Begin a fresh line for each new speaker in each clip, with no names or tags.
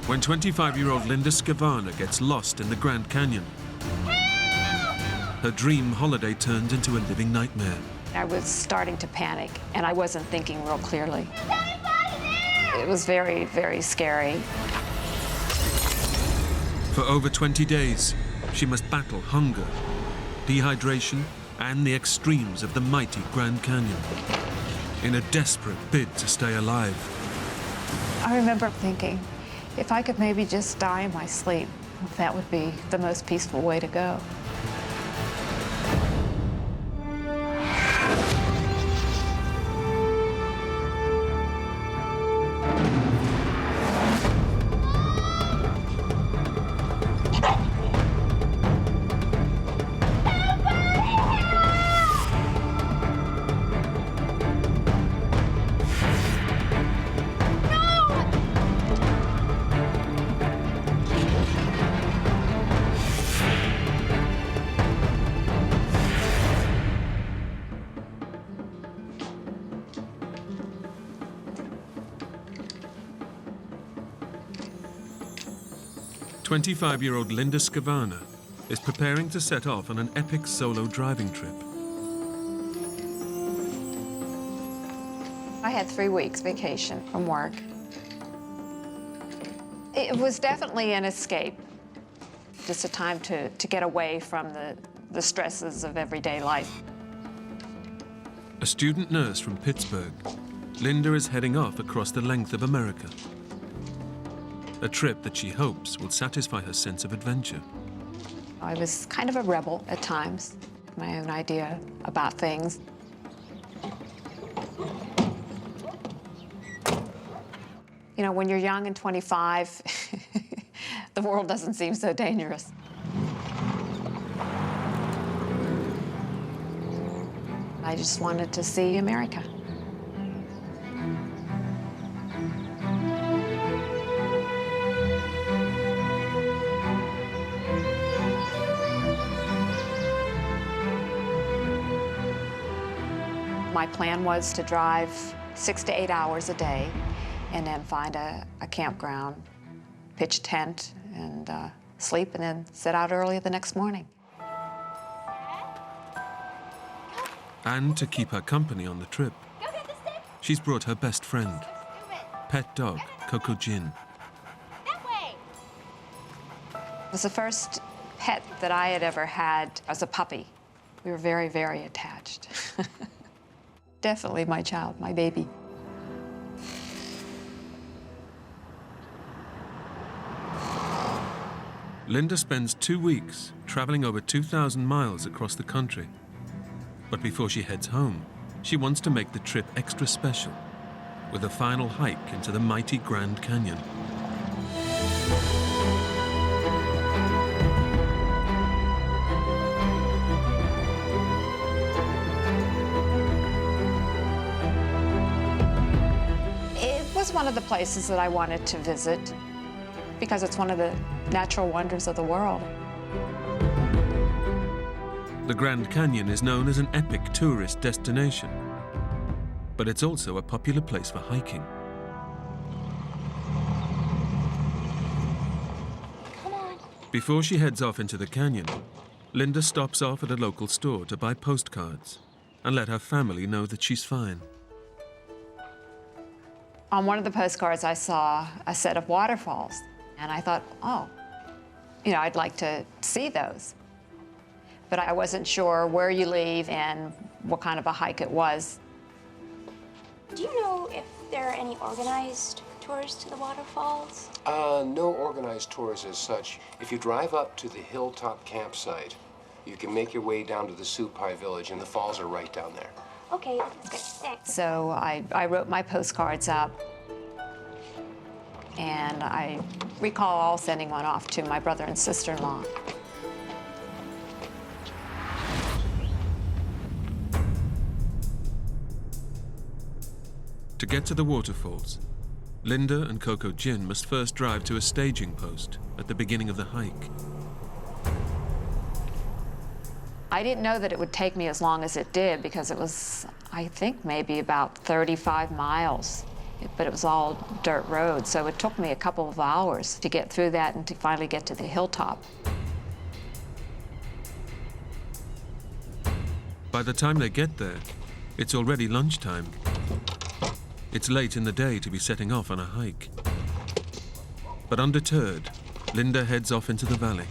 when 25-year-old Linda Forney gets lost in the Grand Canyon. Her dream holiday turns into a living nightmare.
I was starting to panic, and I wasn't thinking real clearly. It was very, very scary.
For over 20 days, she must battle hunger, dehydration, and the extremes of the mighty Grand Canyon in a desperate bid to stay alive.
I remember thinking, if I could maybe just die in my sleep, that would be the most peaceful way to go.
"25-year-old Linda Forney is preparing to set off on an epic solo driving trip.
I had 3 weeks vacation from work. It was definitely an escape, just a time to get away from the stresses of everyday life.
A student nurse from Pittsburgh, Linda is heading off across the length of America. A trip that she hopes will satisfy her sense of adventure.
I was kind of a rebel at times, my own idea about things. You know, when you're young and 25, the world doesn't seem so dangerous. I just wanted to see America. My plan was to drive 6 to 8 hours a day and then find a campground, pitch a tent, and sleep, and then set out early the next morning.
And to keep her company on the trip, she's brought her best friend, pet dog Coco Jin.
It was the first pet that I had ever had as a puppy. We were very, very attached. Definitely my child, my baby.
Linda spends 2 weeks traveling over 2,000 miles across the country. But before she heads home, she wants to make the trip extra special with a final hike into the mighty Grand Canyon.
It was one of the places that I wanted to visit because it's one of the natural wonders of the world.
The Grand Canyon is known as an epic tourist destination, but it's also a popular place for hiking.
Come on.
Before she heads off into the canyon, Linda stops off at a local store to buy postcards and let her family know that she's fine.
On one of the postcards, I saw a set of waterfalls, and I thought, oh, you know, I'd like to see those. But I wasn't sure where you leave and what kind of a hike it was.
Do you know if there are any organized tours to the waterfalls?
No organized tours as such. If you drive up to the hilltop campsite, you can make your way down to the Supai village, and the falls are right down there.
Okay, that's good. Thanks.
So I wrote my postcards up, and I recall sending one off to my brother and sister-in-law.
To get to the waterfalls, Linda and Coco Jin must first drive to a staging post at the beginning of the hike.
I didn't know that it would take me as long as it did because it was, I think, maybe about 35 miles. but it was all dirt road, so it took me a couple of hours to get through that and to finally get to the hilltop.
By the time they get there, it's already lunchtime. It's late in the day to be setting off on a hike. But undeterred, Linda heads off into the valley.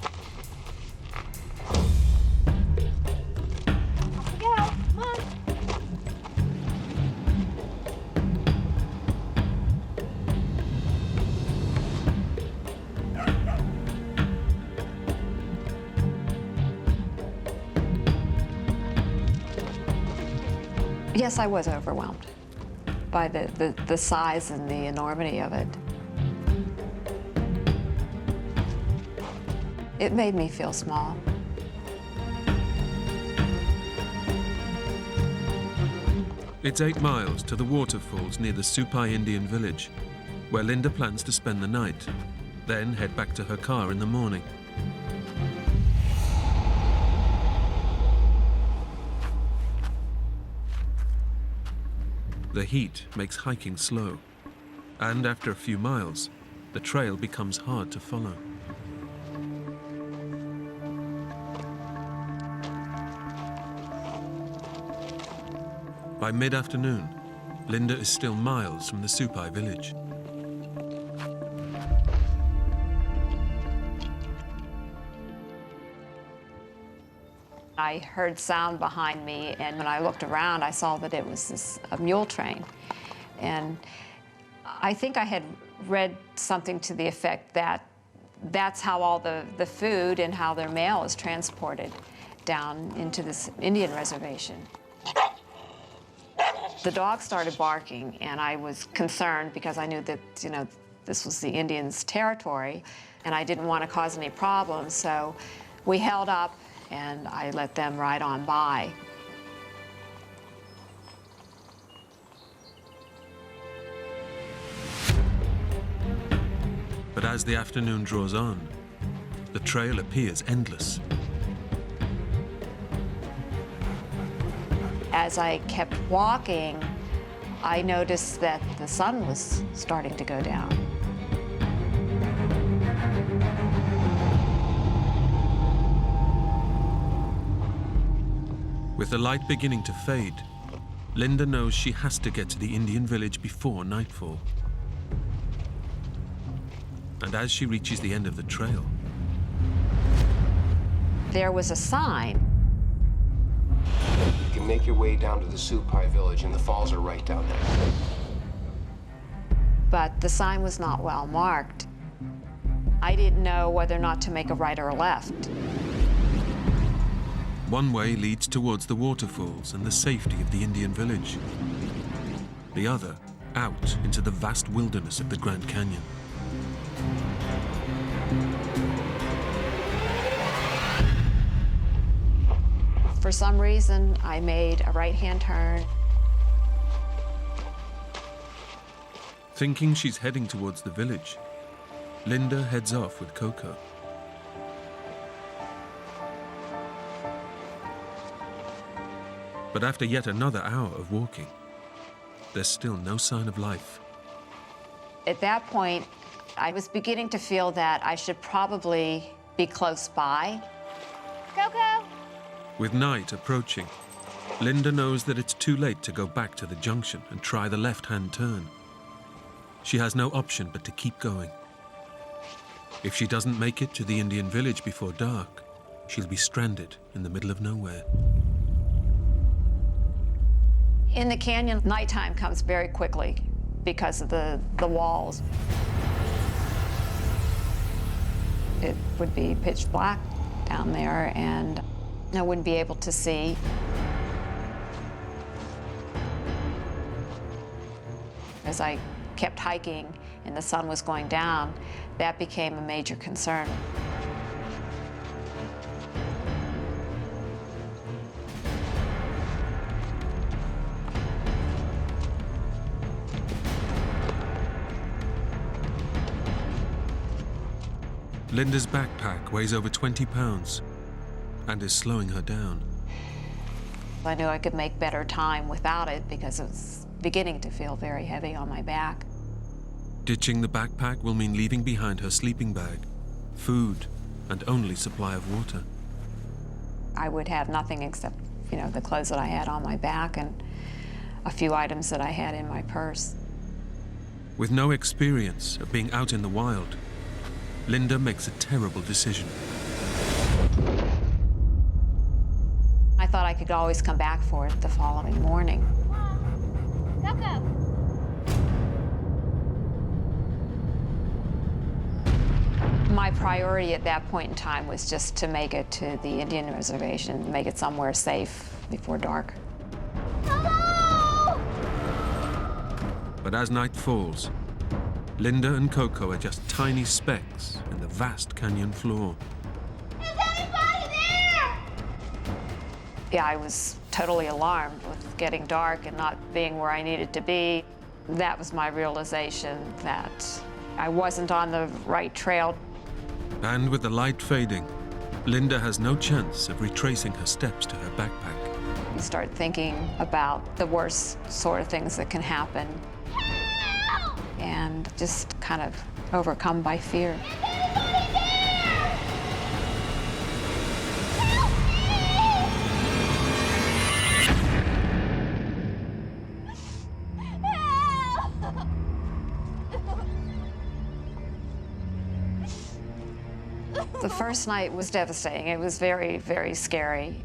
Yeah, come on.
Yes, I was overwhelmed by the size and the enormity of it. It made me feel small.
It's 8 miles to the waterfalls near the Supai Indian village, where Linda plans to spend the night, then head back to her car in the morning. The heat makes hiking slow, and after a few miles, the trail becomes hard to follow. By mid-afternoon, Linda is still miles from the Supai village.
I heard sound behind me, and when I looked around, I saw that it was a mule train. And I think I had read something to the effect that that's how all the food and how their mail is transported down into this Indian reservation. The dog started barking, and I was concerned because I knew that, this was the Indians' territory, and I didn't want to cause any problems, so we held up, and I let them ride on by.
But as the afternoon draws on, the trail appears endless.
As I kept walking, I noticed that the sun was starting to go down.
With the light beginning to fade, Linda knows she has to get to the Indian village before nightfall. And as she reaches the end of the trail,
There was a sign.
You can make your way down to the Supai village, and the falls are right down there.
But the sign was not well marked. I didn't know whether or not to make a right or a left.
one way leads towards the waterfalls and the safety of the Indian village. The other out into the vast wilderness of the Grand Canyon.
For some reason, I made a right-hand turn.
Thinking she's heading towards the village, Linda heads off with Coco. But after yet another hour of walking, there's still no sign of life.
At that point, I was beginning to feel that I should probably be close by.
Coco!
With night approaching, Linda knows that it's too late to go back to the junction and try the left-hand turn. She has no option but to keep going. If she doesn't make it to the Indian village before dark, she'll be stranded in the middle of nowhere.
In the canyon, nighttime comes very quickly because of the walls. It would be pitch black down there, and I wouldn't be able to see. As I kept hiking and the sun was going down, that became a major concern.
Linda's backpack weighs over 20 pounds and is slowing her down.
I knew I could make better time without it because it was beginning to feel very heavy on my back.
Ditching the backpack will mean leaving behind her sleeping bag, food, and only supply of water.
I would have nothing except, the clothes that I had on my back and a few items that I had in my purse.
With no experience of being out in the wild, Linda makes a terrible decision.
I thought I could always come back for it the following morning.
Coco!
My priority at that point in time was just to make it to the Indian reservation, make it somewhere safe before dark.
Hello!
But as night falls, Linda and Coco are just tiny specks in the vast canyon floor.
Is anybody there?
Yeah, I was totally alarmed with getting dark and not being where I needed to be. That was my realization that I wasn't on the right trail.
And with the light fading, Linda has no chance of retracing her steps to her backpack.
You start thinking about the worst sort of things that can happen
Help!
and just kind of overcome by fear.
Is anybody there? Help me! Help!
The first night was devastating. It was very, very scary.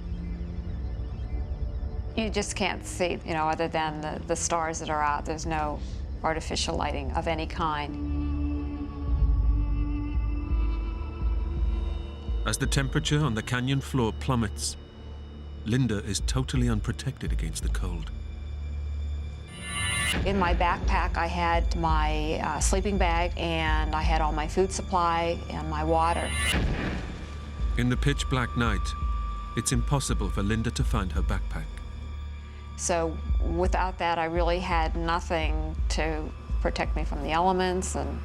You just can't see, other than the stars that are out. There's no artificial lighting of any kind.
As the temperature on the canyon floor plummets, Linda is totally unprotected against the cold.
In my backpack, I had my sleeping bag, and I had all my food supply and my water.
In the pitch black night, it's impossible for Linda to find her backpack.
So without that, I really had nothing to protect me from the elements and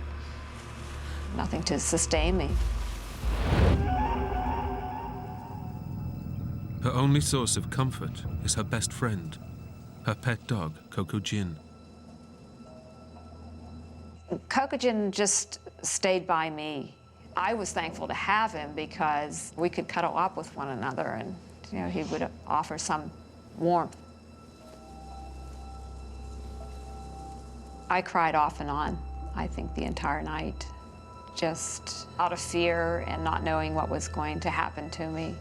nothing to sustain me.
Her only source of comfort is her best friend, her pet dog, Coco Jin.
Coco Jin just stayed by me. I was thankful to have him because we could cuddle up with one another, and he would offer some warmth. I cried off and on, I think, the entire night, just out of fear and not knowing what was going to happen to me.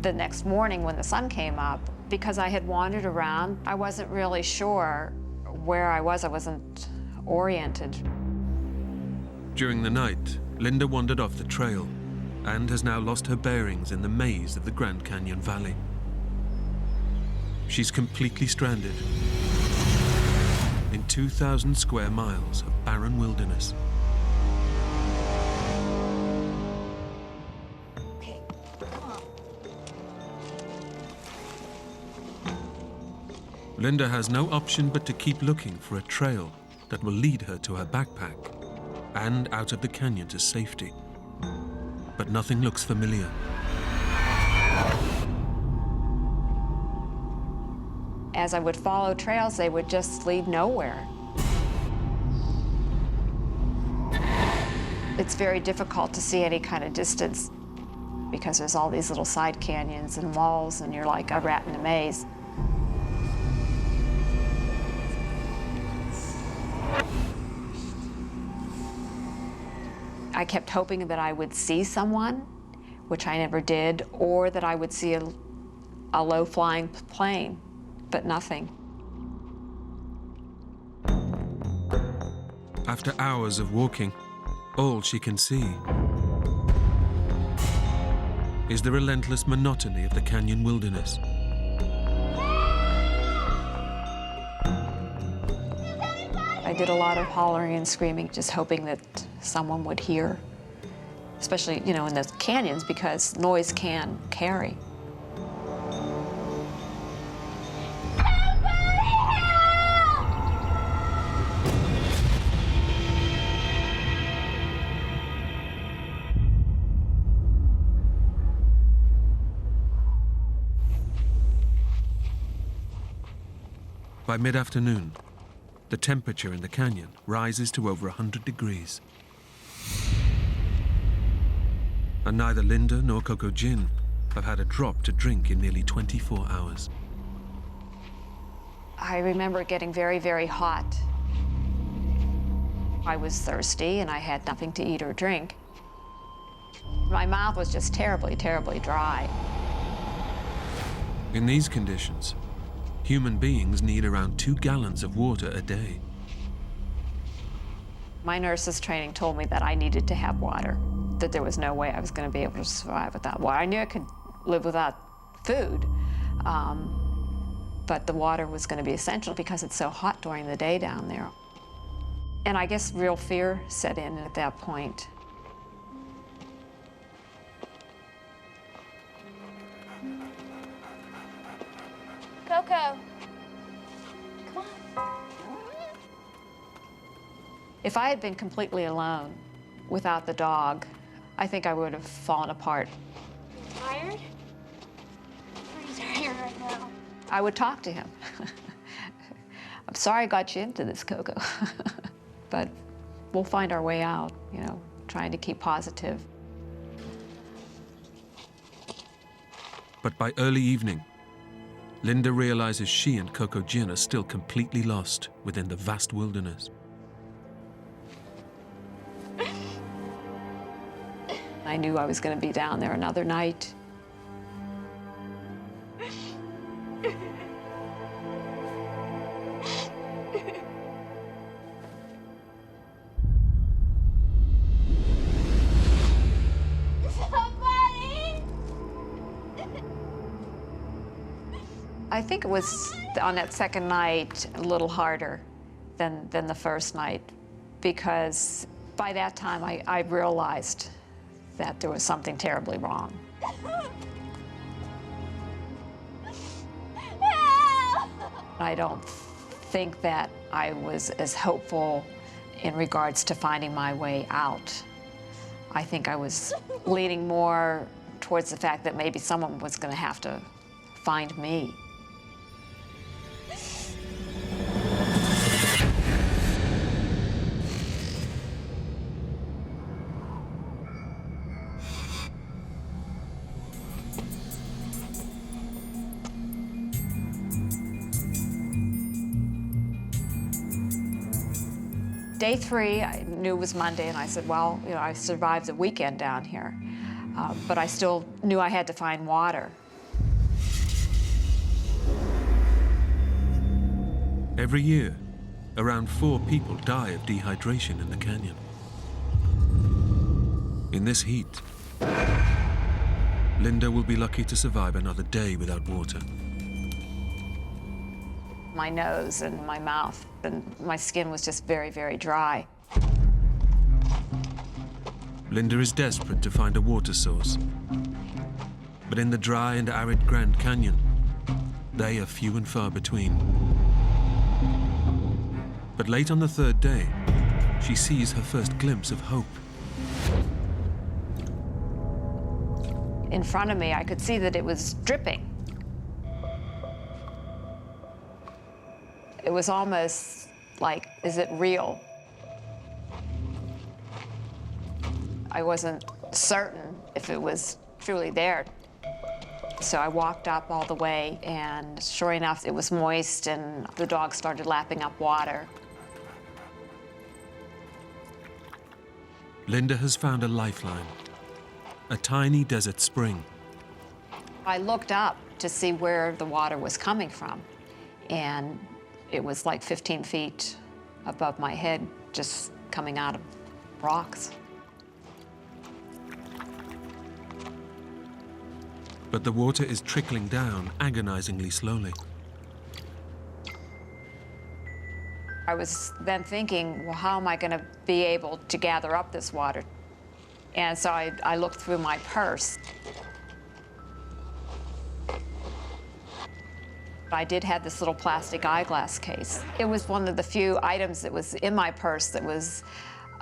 The next morning when the sun came up, because I had wandered around, I wasn't really sure where I was. I wasn't oriented.
During the night, Linda wandered off the trail and has now lost her bearings in the maze of the Grand Canyon Valley. She's completely stranded in 2,000 square miles of barren wilderness. Linda has no option but to keep looking for a trail that will lead her to her backpack and out of the canyon to safety. But nothing looks familiar.
As I would follow trails, they would just lead nowhere. It's very difficult to see any kind of distance because there's all these little side canyons and walls, and you're like a rat in a maze. I kept hoping that I would see someone, which I never did, or that I would see a low-flying plane, but nothing.
After hours of walking, all she can see is the relentless monotony of the canyon wilderness.
I did a lot of hollering and screaming, just hoping that someone would hear, especially, in those canyons, because noise can carry.
By mid-afternoon, the temperature in the canyon rises to over 100 degrees. And neither Linda nor Coco Gin have had a drop to drink in nearly 24 hours.
I remember getting very, very hot. I was thirsty and I had nothing to eat or drink. My mouth was just terribly, terribly dry.
In these conditions, human beings need around 2 gallons of water a day.
My nurse's training told me that I needed to have water, that there was no way I was going to be able to survive without water. I knew I could live without food, but the water was going to be essential because it's so hot during the day down there. And I guess real fear set in at that point.
Coco. Come on.
If I had been completely alone without the dog, I think I would have fallen apart.
Tired? Pretty tired right now.
I would talk to him. I'm sorry I got you into this, Coco. But we'll find our way out, you know, trying to keep positive.
But by early evening, Linda realizes she and Coco Gin are still completely lost within the vast wilderness.
I knew I was going to be down there another night. I think it was on that second night a little harder than the first night, because by that time I realized that there was something terribly wrong. I don't think that I was as hopeful in regards to finding my way out. I think I was leaning more towards the fact that maybe someone was going to have to find me. Day 3, I knew it was Monday, and I said, well, you know, I survived the weekend down here, but I still knew I had to find water.
Every year, around 4 people die of dehydration in the canyon. In this heat, Linda will be lucky to survive another day without water.
My nose and my mouth and my skin was just very, very dry.
Linda is desperate to find a water source. But in the dry and arid Grand Canyon, they are few and far between. But late on the 3rd day, she sees her first glimpse of hope.
In front of me, I could see that it was dripping. It was almost like, is it real? I wasn't certain if it was truly there. So I walked up all the way, and sure enough, it was moist, and the dog started lapping up water.
Linda has found a lifeline, a tiny desert spring.
I looked up to see where the water was coming from, and it was like 15 feet above my head, just coming out of rocks.
But the water is trickling down agonizingly slowly.
I was then thinking, well, how am I going to be able to gather up this water? And so I looked through my purse. I did have this little plastic eyeglass case. It was one of the few items that was in my purse that was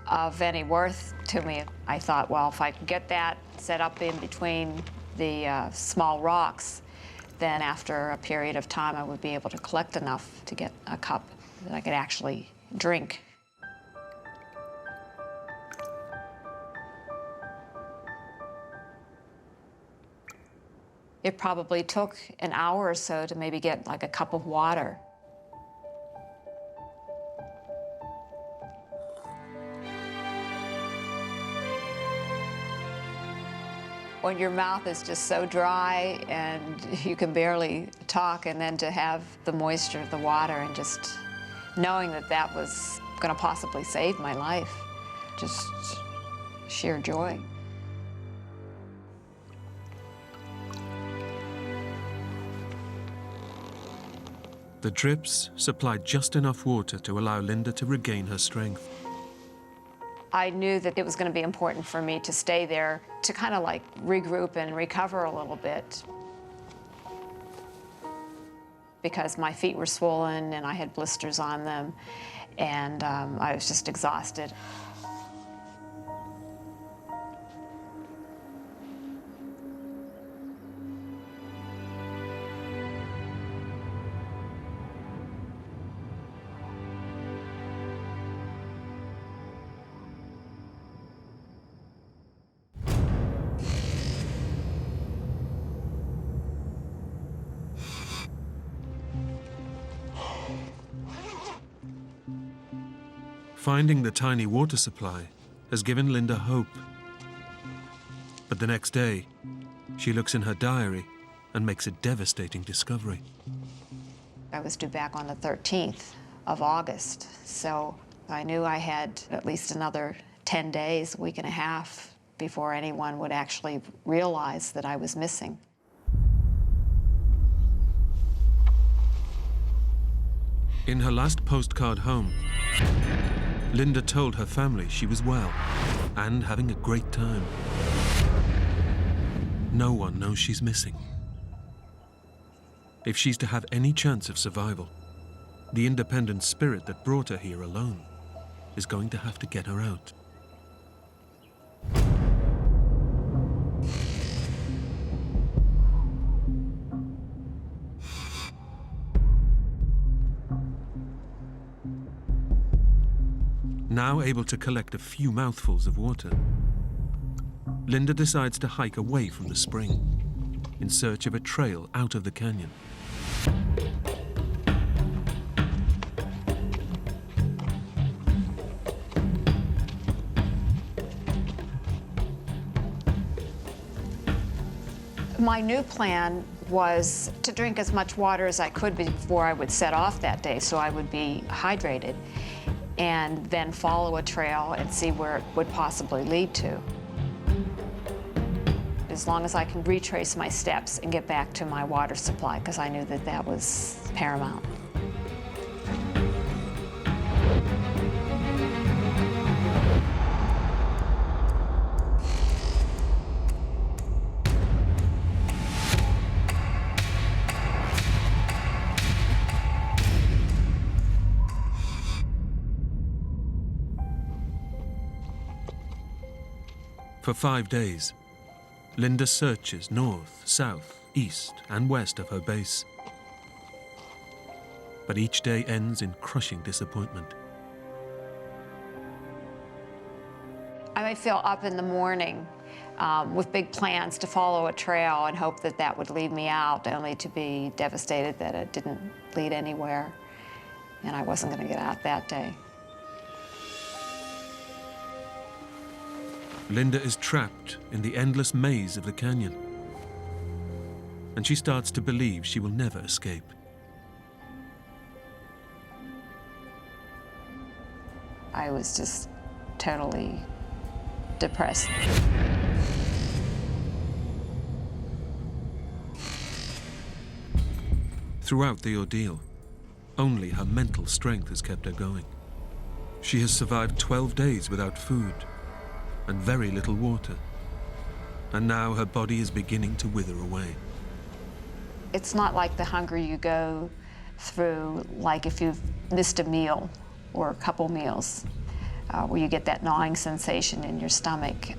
of any worth to me. I thought, well, if I could get that set up in between the small rocks, then after a period of time, I would be able to collect enough to get a cup that I could actually drink. It probably took an hour or so to maybe get like a cup of water. When your mouth is just so dry and you can barely talk, and then to have the moisture of the water and just knowing that that was going to possibly save my life, just sheer joy.
The drips supplied just enough water to allow Linda to regain her strength.
I knew that it was going to be important for me to stay there to kind of like regroup and recover a little bit, because my feet were swollen and I had blisters on them, and I was just exhausted.
Finding the tiny water supply has given Linda hope. But the next day, she looks in her diary and makes a devastating discovery.
I was due back on the 13th of August, so I knew I had at least another 10 days, a week and a half, before anyone would actually realize that I was missing.
In her last postcard home, Linda told her family she was well and having a great time. No one knows she's missing. If she's to have any chance of survival, the independent spirit that brought her here alone is going to have to get her out. Now able to collect a few mouthfuls of water, Linda decides to hike away from the spring in search of a trail out of the canyon.
My new plan was to drink as much water as I could before I would set off that day, so I would be hydrated, and then follow a trail and see where it would possibly lead to. As long as I can retrace my steps and get back to my water supply, because I knew that that was paramount.
For 5 days, Linda searches north, south, east, and west of her base. But each day ends in crushing disappointment.
I might feel up in the morning with big plans to follow a trail and hope that that would lead me out, only to be devastated that it didn't lead anywhere, and I wasn't going to get out that day.
Linda is trapped in the endless maze of the canyon, and she starts to believe she will never escape.
I was just totally depressed.
Throughout the ordeal, only her mental strength has kept her going. She has survived 12 days without food and very little water, and now her body is beginning to wither away.
It's not like the hunger you go through, like if you've missed a meal or a couple meals, where you get that gnawing sensation in your stomach.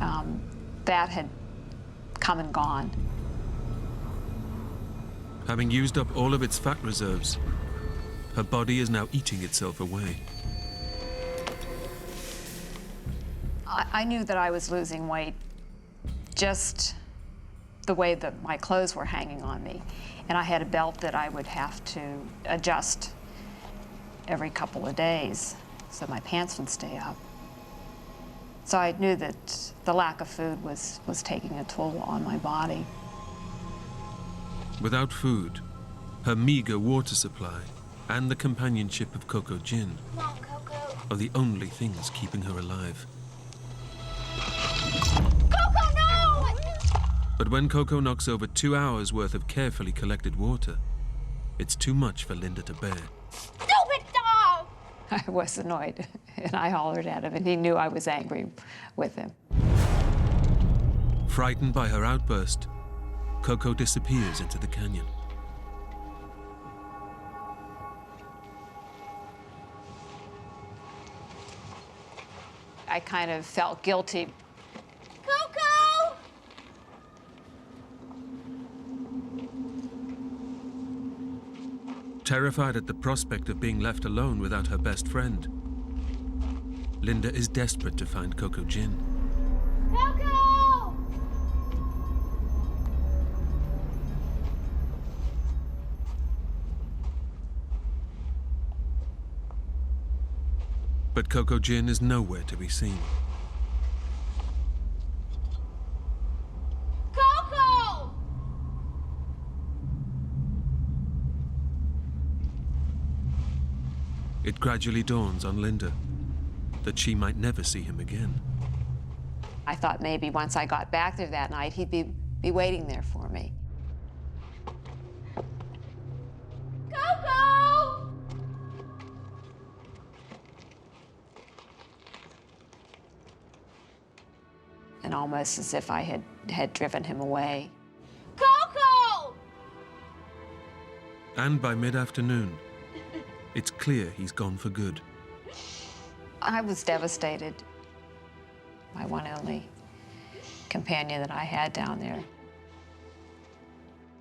That had come and gone.
Having used up all of its fat reserves, her body is now eating itself away.
I knew that I was losing weight just the way that my clothes were hanging on me. And I had a belt that I would have to adjust every couple of days so my pants would stay up. So I knew that the lack of food was taking a toll on my body.
Without food, her meager water supply, and the companionship of Coco Gin
Come on, Coco.
are the only things keeping her alive.
Coco, no!
But when Coco knocks over 2 hours worth of carefully collected water, it's too much for Linda to bear.
Stupid dog!
I was annoyed, and I hollered at him, and he knew I was angry with him.
Frightened by her outburst, Coco disappears into the canyon.
I kind of felt guilty.
Coco!
Terrified at the prospect of being left alone without her best friend, Linda is desperate to find Coco Gin.
Coco!
But Coco Gin is nowhere to be seen.
Coco!
It gradually dawns on Linda that she might never see him again.
I thought maybe once I got back there that night, he'd be waiting there for me.
Coco!
And almost as if I had driven him away.
Coco!
And by mid-afternoon, it's clear he's gone for good.
I was devastated. My one and only companion that I had down there.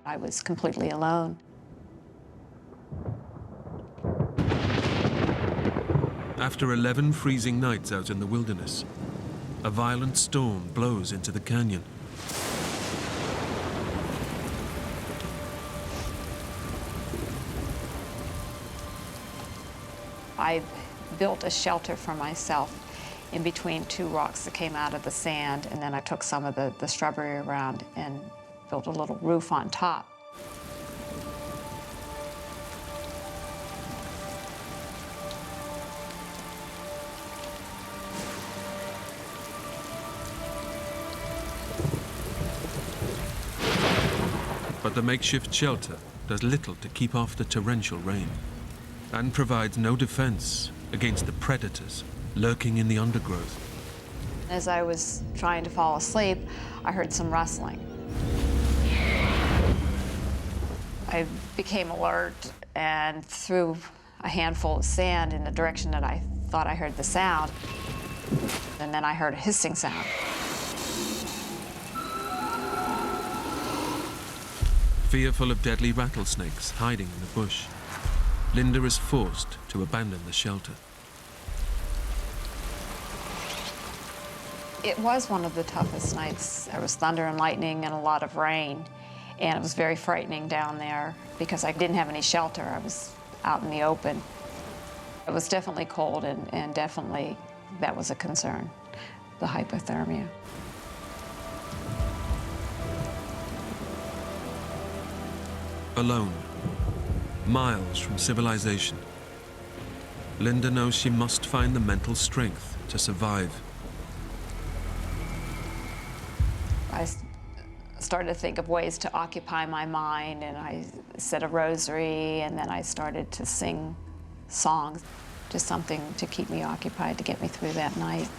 I was completely alone.
After 11 freezing nights out in the wilderness, a violent storm blows into the canyon.
I built a shelter for myself in between two rocks that came out of the sand, and then I took some of the shrubbery around and built a little roof on top.
But the makeshift shelter does little to keep off the torrential rain and provides no defense against the predators lurking in the undergrowth.
As I was trying to fall asleep, I heard some rustling. I became alert and threw a handful of sand in the direction that I thought I heard the sound. And then I heard a hissing sound.
Fearful of deadly rattlesnakes hiding in the bush, Linda is forced to abandon the shelter.
It was one of the toughest nights. There was thunder and lightning and a lot of rain, and it was very frightening down there because I didn't have any shelter. I was out in the open. It was definitely cold, and definitely that was a concern, the hypothermia.
Alone, miles from civilization, Linda knows she must find the mental strength to survive.
I started to think of ways to occupy my mind, and I said a rosary, and then I started to sing songs, just something to keep me occupied, to get me through that night.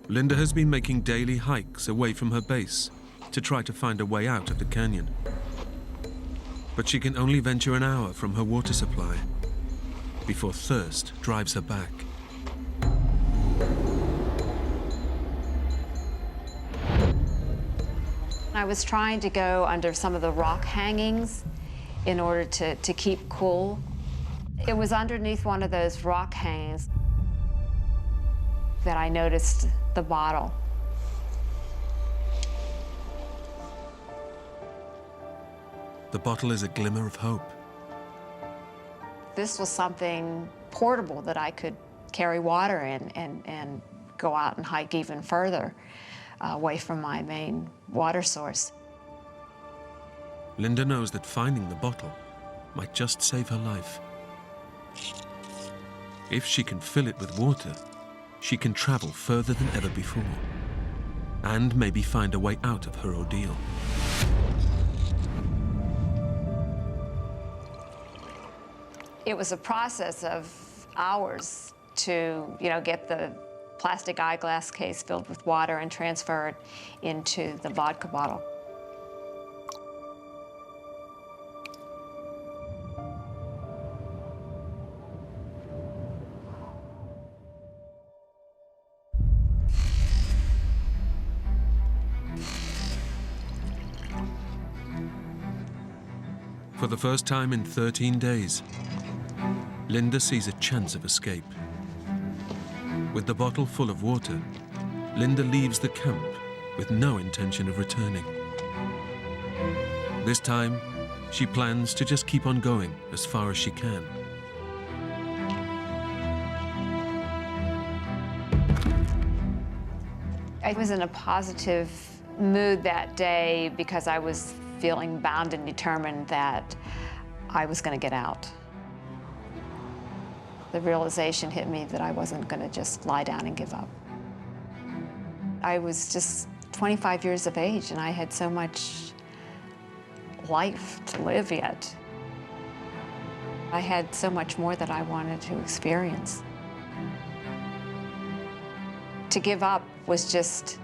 Linda has been making daily hikes away from her base to try to find a way out of the canyon. But she can only venture an hour from her water supply before thirst drives her back.
I was trying to go under some of the rock hangings in order to keep cool. It was underneath one of those rock hangings that I noticed the bottle.
The bottle is a glimmer of hope.
This was something portable that I could carry water in and go out and hike even further away from my main water source.
Linda knows that finding the bottle might just save her life. If she can fill it with water, she can travel further than ever before and maybe find a way out of her ordeal.
It was a process of hours to, get the plastic eyeglass case filled with water and transfer it into the vodka bottle.
For the first time in 13 days, Linda sees a chance of escape. With the bottle full of water, Linda leaves the camp with no intention of returning. This time, she plans to just keep on going as far as she can.
I was in a positive mood that day because I was feeling bound and determined that I was going to get out. The realization hit me that I wasn't going to just lie down and give up. I was just 25 years of age, and I had so much life to live yet. I had so much more that I wanted to experience. To give up was just,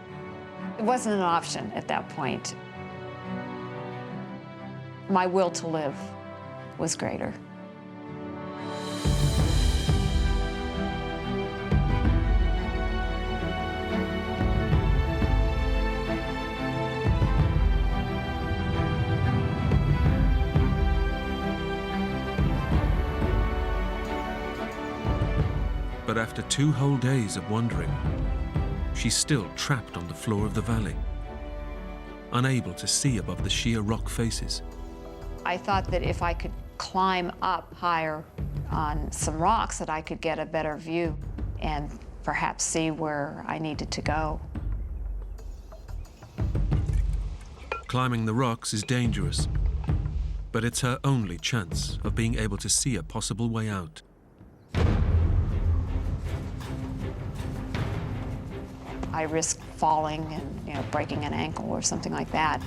it wasn't an option at that point. My will to live was greater.
But after 2 whole days of wandering, she's still trapped on the floor of the valley, unable to see above the sheer rock faces.
I thought that if I could climb up higher on some rocks, that I could get a better view and perhaps see where I needed to go.
Climbing the rocks is dangerous, but it's her only chance of being able to see a possible way out.
I risked falling and breaking an ankle or something like that.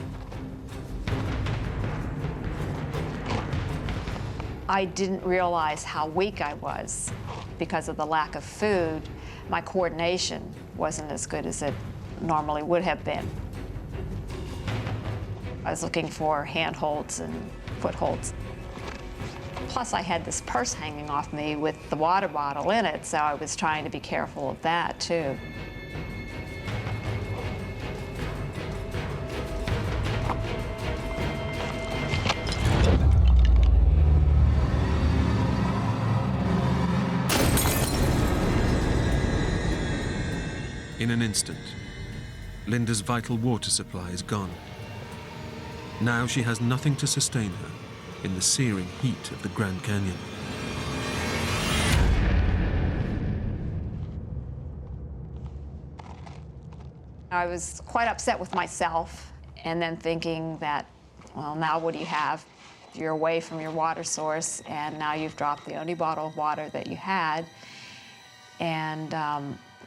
I didn't realize how weak I was because of the lack of food. My coordination wasn't as good as it normally would have been. I was looking for handholds and footholds. Plus, I had this purse hanging off me with the water bottle in it, so I was trying to be careful of that, too.
In an instant, Linda's vital water supply is gone. Now she has nothing to sustain her in the searing heat of the Grand Canyon.
I was quite upset with myself, and then thinking that, well, now what do you have? You're away from your water source, and now you've dropped the only bottle of water that you had, and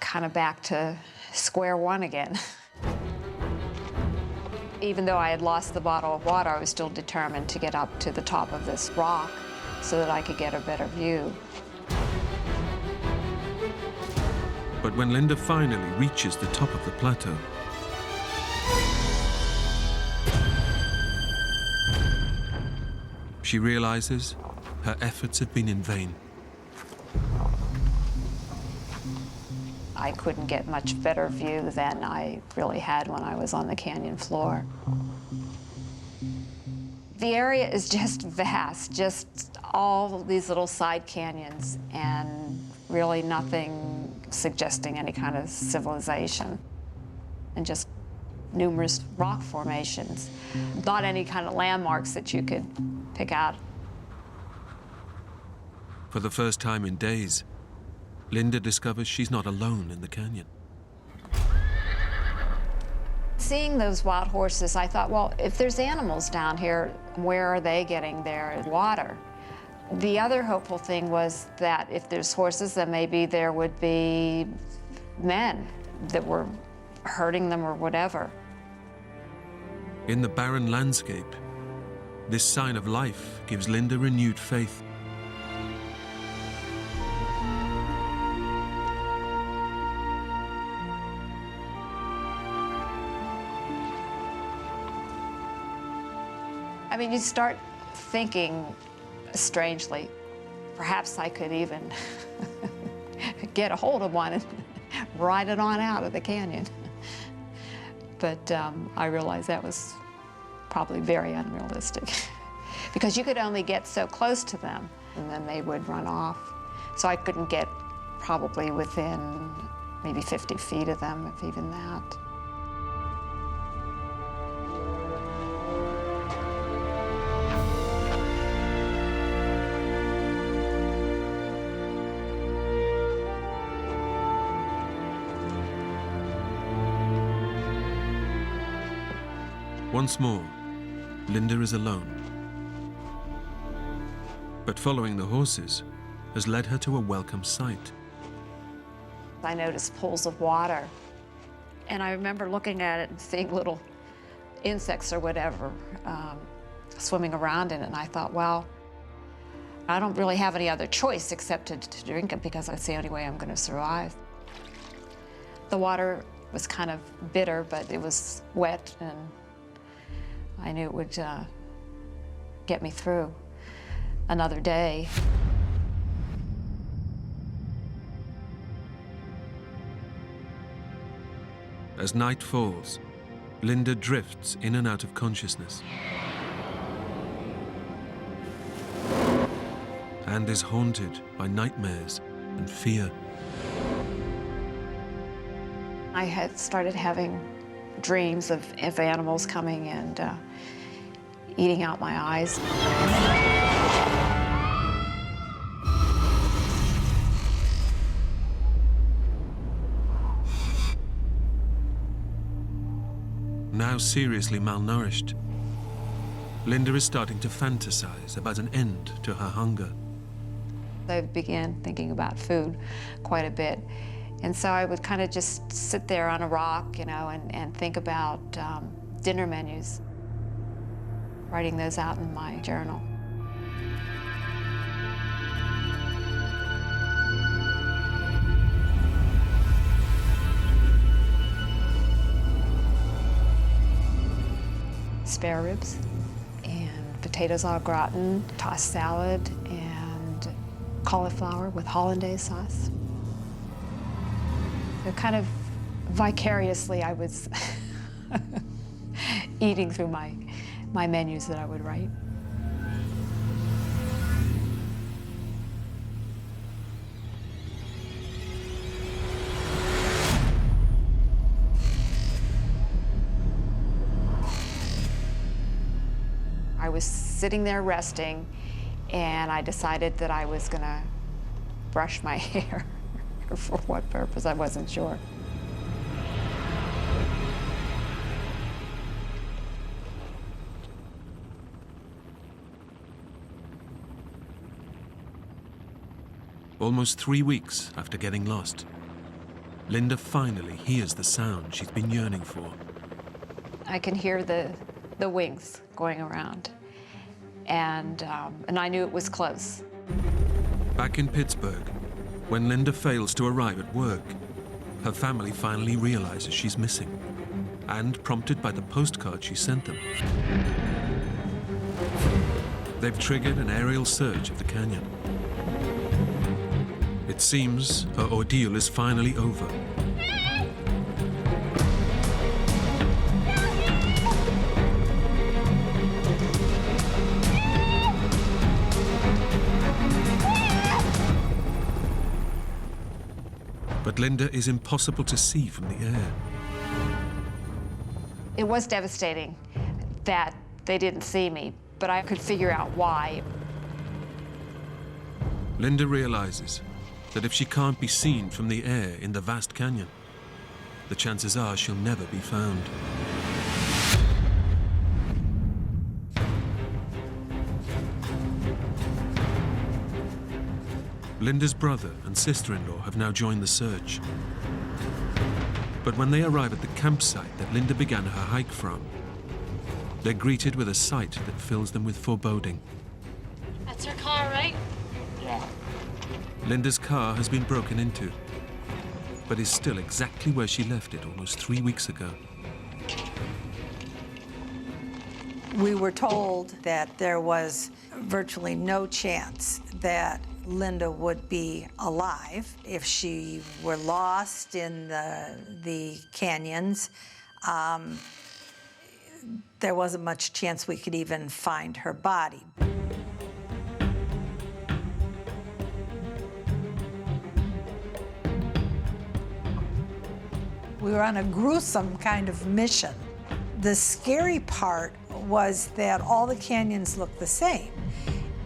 kind of back to square one again. Even though I had lost the bottle of water, I was still determined to get up to the top of this rock so that I could get a better view.
But when Linda finally reaches the top of the plateau, she realizes her efforts have been in vain.
I couldn't get much better view than I really had when I was on the canyon floor. The area is just vast, just all these little side canyons, and really nothing suggesting any kind of civilization, and just numerous rock formations. Not any kind of landmarks that you could pick out.
For the first time in days, Linda discovers she's not alone in the canyon.
Seeing those wild horses, I thought, well, if there's animals down here, where are they getting their water? The other hopeful thing was that if there's horses, then maybe there would be men that were hurting them or whatever.
In the barren landscape, this sign of life gives Linda renewed faith.
I mean, you start thinking strangely, perhaps I could even get a hold of one and ride it on out of the canyon. But I realized that was probably very unrealistic because you could only get so close to them and then they would run off. So I couldn't get probably within maybe 50 feet of them, if even that.
Once more, Linda is alone. But following the horses has led her to a welcome sight.
I noticed pools of water, and I remember looking at it and seeing little insects or whatever swimming around in it, and I thought, well, I don't really have any other choice except to drink it because that's the only way I'm going to survive. The water was kind of bitter, but it was wet, and I knew it would get me through another day.
As night falls, Linda drifts in and out of consciousness and is haunted by nightmares and fear.
I had started having dreams of animals coming and eating out my eyes.
Now seriously malnourished, Linda is starting to fantasize about an end to her hunger.
I began thinking about food quite a bit. And so I would kind of just sit there on a rock, you know, and think about dinner menus, writing those out in my journal. Spare ribs and potatoes au gratin, tossed salad, and cauliflower with hollandaise sauce. So kind of vicariously, I was eating through my menus that I would write. I was sitting there resting, and I decided that I was gonna brush my hair. For what purpose, I wasn't sure.
Almost 3 weeks after getting lost, Linda finally hears the sound she's been yearning for.
I can hear the wings going around, and I knew it was close.
Back in Pittsburgh, when Linda fails to arrive at work, her family finally realizes she's missing, and prompted by the postcard she sent them, they've triggered an aerial search of the canyon. It seems her ordeal is finally over. But Linda is impossible to see from the air.
It was devastating that they didn't see me, but I could figure out why.
Linda realizes that if she can't be seen from the air in the vast canyon, the chances are she'll never be found. Linda's brother and sister-in-law have now joined the search. But when they arrive at the campsite that Linda began her hike from, they're greeted with a sight that fills them with foreboding.
That's her car, right?
Yeah.
Linda's car has been broken into, but is still exactly where she left it almost 3 weeks ago.
We were told that there was virtually no chance that Linda would be alive if she were lost in the canyons. There wasn't much chance we could even find her body. We were on a gruesome kind of mission. The scary part was that all the canyons look the same,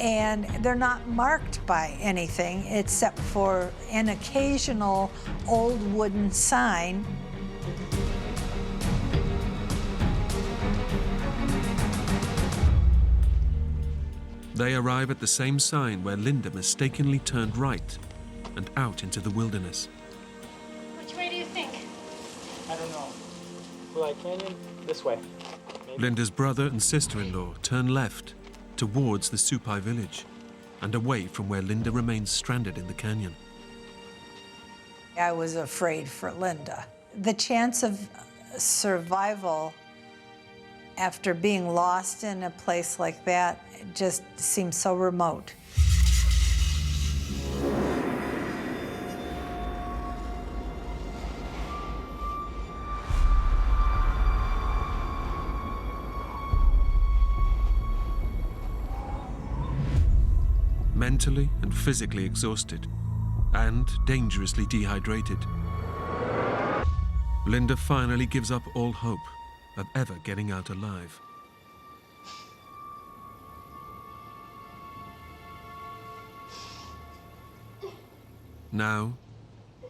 and they're not marked by anything except for an occasional old wooden sign.
They arrive at the same sign where Linda mistakenly turned right and out into the wilderness.
Which way do you think?
I don't know. Will Canyon? This way. Maybe.
Linda's brother and sister-in-law turn left towards the Supai village and away from where Linda remains stranded in the canyon.
I was afraid for Linda. The chance of survival after being lost in a place like that just seems so remote.
Mentally and physically exhausted and dangerously dehydrated, Linda finally gives up all hope of ever getting out alive. Now,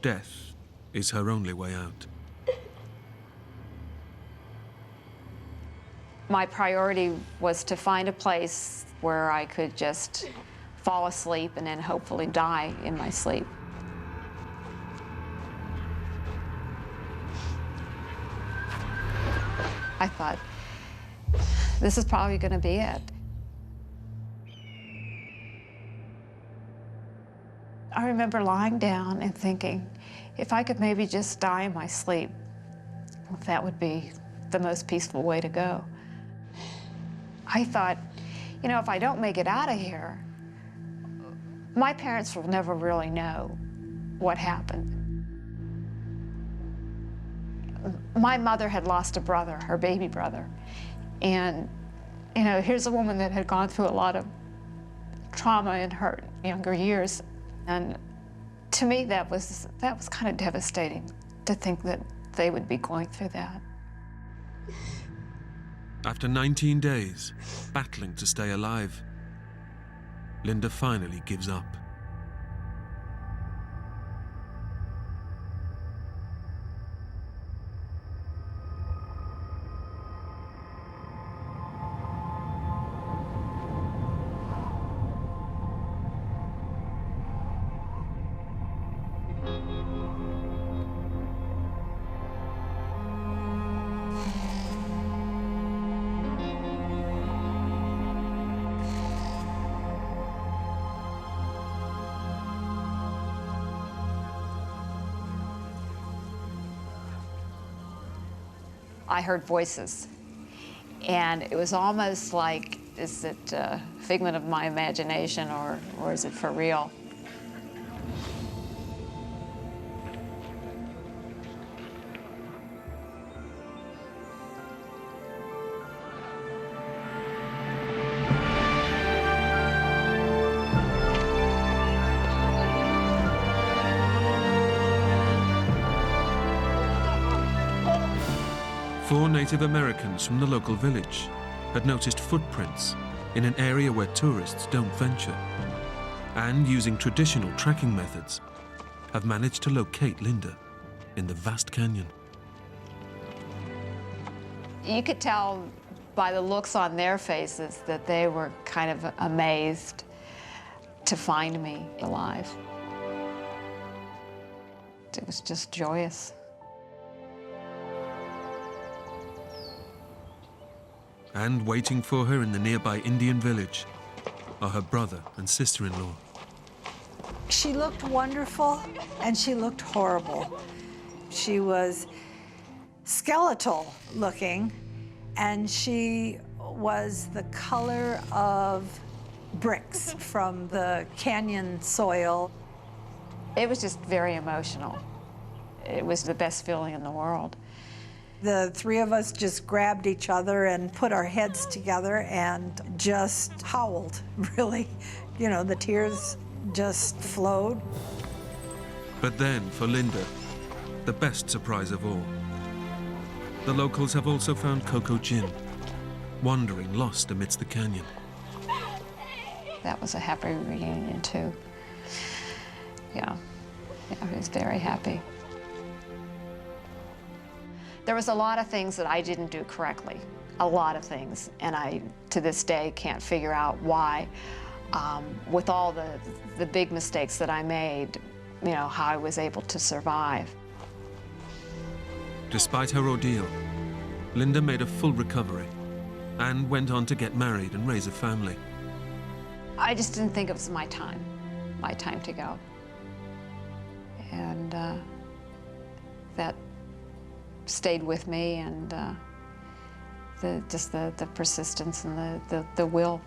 death is her only way out.
My priority was to find a place where I could just fall asleep and then hopefully die in my sleep. I thought, this is probably going to be it. I remember lying down and thinking, if I could maybe just die in my sleep, that would be the most peaceful way to go. I thought, you know, if I don't make it out of here, my parents will never really know what happened. My mother had lost a brother, her baby brother. And, you know, here's a woman that had gone through a lot of trauma in her younger years. And to me, that was kind of devastating to think that they would be going through that.
After 19 days, battling to stay alive, Linda finally gives up.
I heard voices. And it was almost like, is it a figment of my imagination or is it for real?
Four Native Americans from the local village had noticed footprints in an area where tourists don't venture, and using traditional tracking methods, have managed to locate Linda in the vast canyon.
You could tell by the looks on their faces that they were kind of amazed to find me alive. It was just joyous.
And waiting for her in the nearby Indian village are her brother and sister-in-law.
She looked wonderful and she looked horrible. She was skeletal looking and she was the color of bricks from the canyon soil.
It was just very emotional. It was the best feeling in the world.
The three of us just grabbed each other and put our heads together and just howled, really. You know, the tears just flowed.
But then, for Linda, the best surprise of all. The locals have also found Coco Gin, wandering lost amidst the canyon.
That was a happy reunion, too. Yeah, I was very happy. There was a lot of things that I didn't do correctly, a lot of things, and I, to this day, can't figure out why. With all the big mistakes that I made, you know, how I was able to survive.
Despite her ordeal, Linda made a full recovery and went on to get married and raise a family.
I just didn't think it was my time to go. And that stayed with me, and the persistence and the will,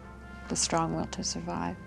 the strong will to survive.